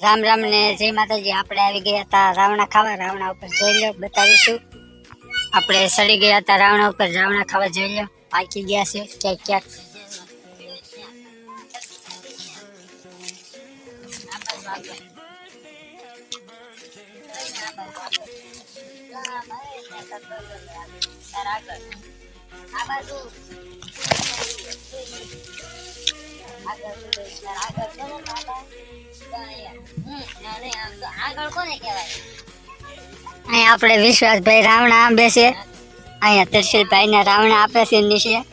રામ રામ ને જય માતાજી। આપણે આવી ગયા હતા રાવણા ખાવા। રાવણા ઉપર જોઈ લો, બતાવીશું। આપણે સડી ગયા હતા રાવણા ઉપર, રાવણા ખાવા જોઈ લો। પાકી ગયા છે ક્યાંક ક્યાંક। અહીંયા આપણે વિશ્વાસભાઈ રાવણા આંબે છે। અહીંયા તરસીલભાઈ ને રાવણા આપે છે નીચે।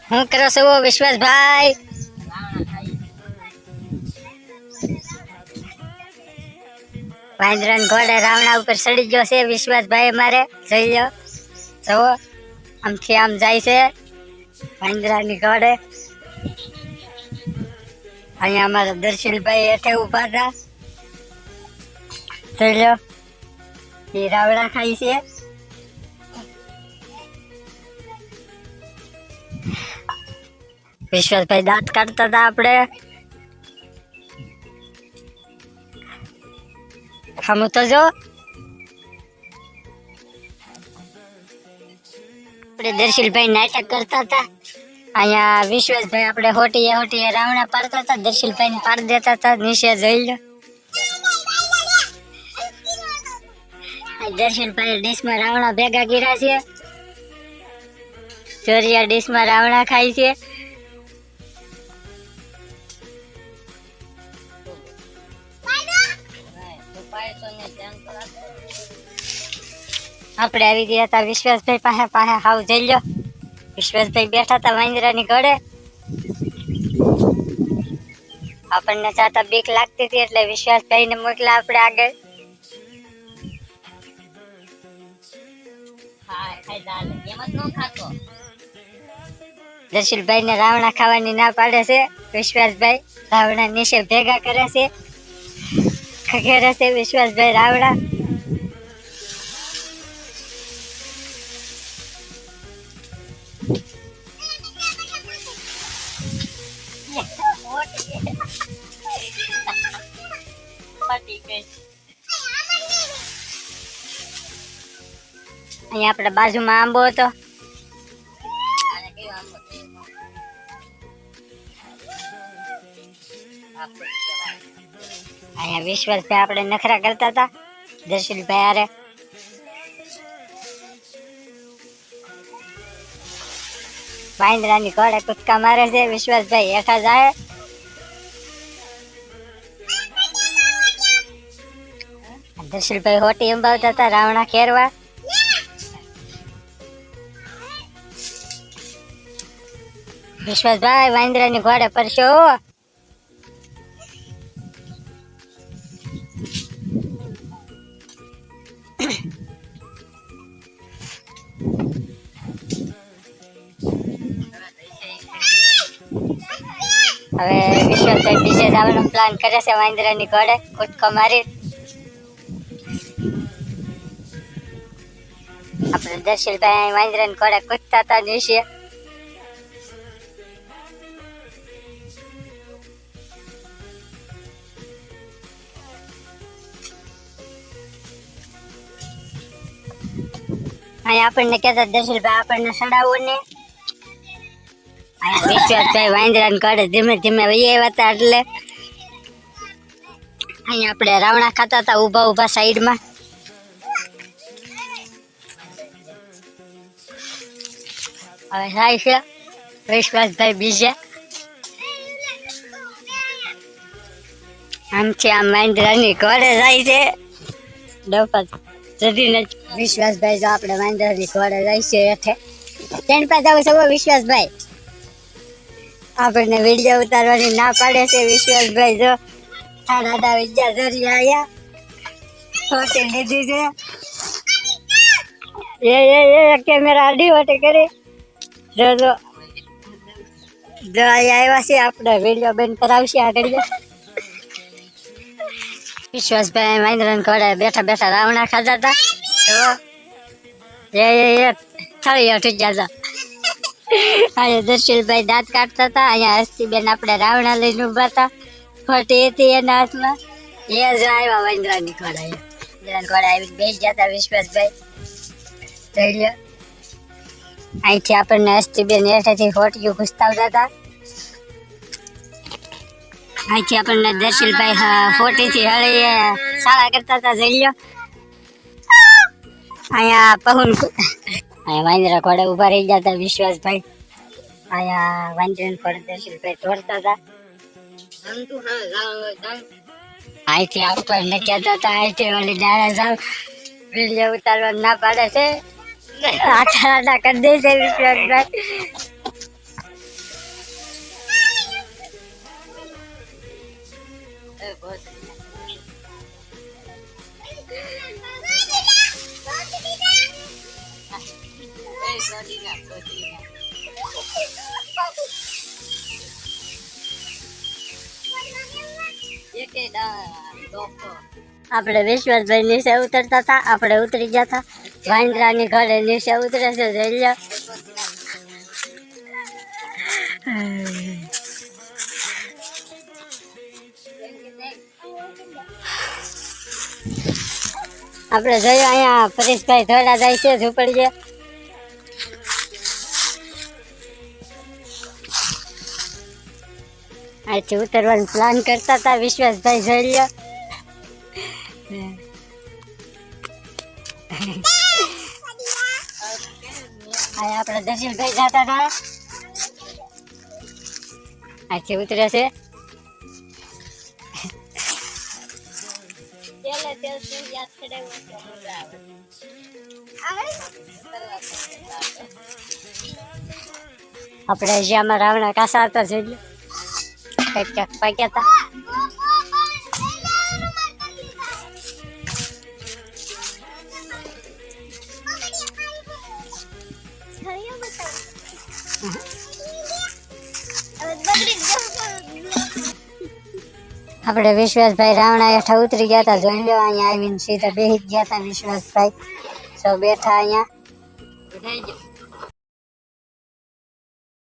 શું કરો છો વિશ્વાસભાઈ? વાંદરા ઘોડે રાવણા ઉપર ચડી ગયો છે વિશ્વાસભાઈ અમારે। જોઈ લો, જુઓ આમથી આમ જાય છે વાંદરાની ઘોડે। અહીંયા અમારા દર્શનભાઈ હેઠે ઉભા હતા, જોઈ લો એ રાવણા ખાય છે। વિશ્વાસભાઈ દાંત કાઢતા હતા આપણે। ખામું તો જો આપણે દર્શનભાઈ નાટક કરતા હતા। અહીંયા વિશ્વાસભાઈ આપણે હોટીએ હોટીએ રાવણા પાડતા હતા, દર્શનભાઈ ને પાડી દેતા હતા નીચે। જોઈ લો દર્શનભાઈ ડીશમાં રાવણા ભેગા કર્યા છે। ચોરિયા ડીશમાં રાવણા ખાય છે। આપણે આવી ગયા હતા વિશ્વાસભાઈ પાસે। હાવ જઈ લો, વિશ્વાસભાઈ બેઠા હતા વાંદરાની ઘોડે। આપણને ચાતા બીક લાગતી હતી એટલે વિશ્વાસભાઈ ને મોકલા આપણે આગળ। દર્શનભાઈ ને રાવણા ખાવાની ના પાડે છે વિશ્વાસભાઈ। રાવણા નીચે ભેગા કરે છે, ખગેરે છે વિશ્વાસભાઈ રાવણા। અહીંયા આપણે બાજુમાં આંબો હતો, અહીંયા વિશ્વાસભાઈ આપણે નખરા કરતા હતા દર્શનભાઈ હારે। વાંદરાની ઘોડે કૂદકા મારે છે વિશ્વાસભાઈ હેઠા જાય। દર્શનભાઈ હોટી અંબાવતા હતા રાવણા ખેરવા। વિશ્વાસભાઈ વાંદરાની ઘોડે પરશો। હવે વિશ્વાસભાઈ બીજે જવાનો પ્લાન કરે છે વાંદરાની ઘોડે કૂદકો મારી। આપણે દર્શનભાઈ વાંદરાની ઘોડે કૂદતા હતા નીચે। અહીંયા આપણને કહેતા દર્શનભાઈ આપણને સડાવો ને। વિશ્વાસભાઈ વાંદરાની ઘોડે ધીમે ધીમે વહી આવ્યા હતા એટલે અહીંયા આપણે રાવણા ખાતા હતા ઊભા ઊભા સાઈડમાં। હવે જાય છે વિશ્વાસભાઈ બીજે। આમથી આમ વાંદરાની ઘોડે જાય છે ડફત જડીને। વિશ્વાસભાઈ જો આપણે વાંદરાની ઘોડે જાય છે હેઠે। ટ્રેન પાસે આવું સવો વિશ્વાસભાઈ આપણને વિડીયો ઉતારવાની ના પાડે છે વિશ્વાસભાઈ। જો સાડા વિદ્યા જરી આયા હોટલ લીધી છે એ કેમેરા આડી હોટે કરી। જો જો જો આવ્યા છે આપણે વિડીયો બંધ કરાવશે આગળ। વિશ્વાસભાઈ વાંદરાની ઘોડે બેઠા બેઠા રાવણા ખાતા હતા। તો એ થોડી ઉઠી જતા. અહીંયા દર્શનભાઈ દાંત કાઢતા હતા. અહીંયા હસ્તીબેન આપણે રાવણા લઈને ઉભા હતા. ફટી હતી એના હાથમાં. એ જ આવ્યા વાંદરાની ઘોડા. વાંદરાની ઘોડા આવીને બેસી જતા વિશ્વાસભાઈ. જોઈ લો અહીંથી આપણને હસ્તીબેન હેઠેથી ફોટીયું ઘૂસતાવતા હતા. અહીંથી આપણને દર્શનભાઈ ફોટીથી હળી શાળા કરતા હતા. જોઈ લો અહીંયા પहुन અહીંયા વાંદરા ઘોડે ઉભા રહી જતા વિશ્વાસભાઈ. અહીંયા વાંદરાને ઘોડે દર્શનભાઈ દોડતા હતા. અહીંથી ઉપર ને કહેતા હતા અહીંથી ઓલી ડાળા જાવ વિડીયો ઉતારવા ના પાડે છે. આટા કરી દે છે વિશ્વાસભાઈ. આપણે વિશ્વાસભાઈ નીચે ઉતરતા હતા. આપણે ઉતરી ગયા હતા. વાંદરાની ઘરે નીચે ઉતરે છે. જોઈ લો આપણે જોયું અહીંયા પરેશભાઈ થોડા જાય છે ઝૂંપડીએ. અહીંથી ઉતરવાનું પ્લાન કરતા હતા વિશ્વાસભાઈ. જોઈ લો આપણે દર્શનભાઈ જતા હતા. અહીંથી ઉતરે છે. આપણે જ્યાં રાવણા કાસા હતા. જોઈ લો કંઈક ક્યાંક પાક્યા હતા. આપણે વિશ્વાસભાઈ રાવણા હેઠા ઉતરી ગયા હતા. જોઈ લો અહીંયા આવીને સીધા બેસી ગયા હતા વિશ્વાસભાઈ. સૌ બેઠા અહીંયા.